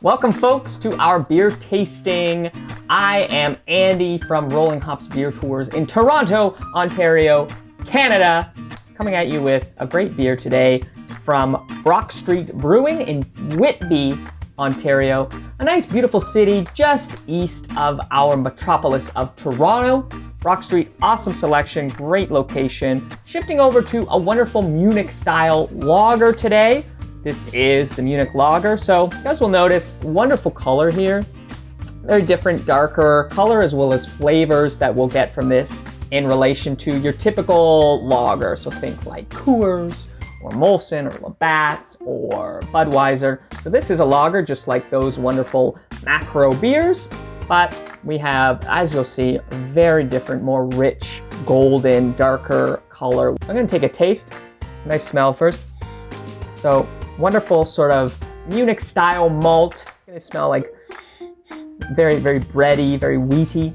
Welcome folks to our beer tasting. I am Andy from Rolling Hops Beer Tours in Toronto, Ontario, Canada, coming at you with a great beer today from Brock Street Brewing in Whitby, Ontario. A nice beautiful city just east of our metropolis of Toronto. Brock Street, awesome selection, great location. Shifting over to a wonderful Munich style lager today. This is the Munich Lager. So you guys will notice wonderful color here. Very different, darker color as well as flavors that we'll get from this in relation to your typical lager. So think like Coors or Molson or Labatt's or Budweiser. So this is a lager just like those wonderful macro beers, but we have, as you'll see, a very different, more rich, golden, darker color. So I'm gonna take a taste. Nice smell first. So wonderful sort of Munich style malt. It's gonna smell like very, very bready, very wheaty.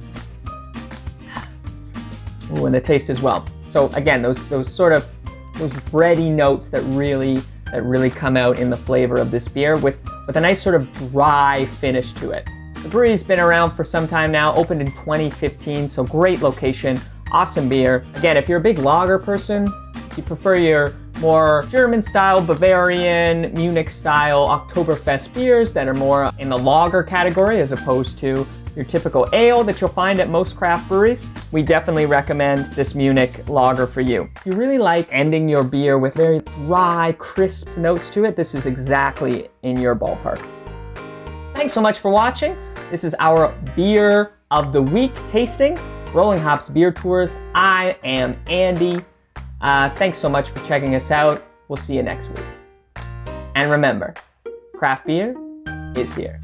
Ooh, and the taste as well. So again, those bready notes that really come out in the flavor of this beer with a nice sort of dry finish to it. The brewery's been around for some time now, opened in 2015, so great location, awesome beer. Again, if you're a big lager person, if you prefer your more German style, Bavarian, Munich style Oktoberfest beers that are more in the lager category as opposed to your typical ale that you'll find at most craft breweries, we definitely recommend this Munich lager for you. If you really like ending your beer with very dry, crisp notes to it, this is exactly in your ballpark. Thanks so much for watching. This is our beer of the week tasting, Rolling Hops Beer Tours. I am Andy. Thanks so much for checking us out. We'll see you next week. And remember, craft beer is here.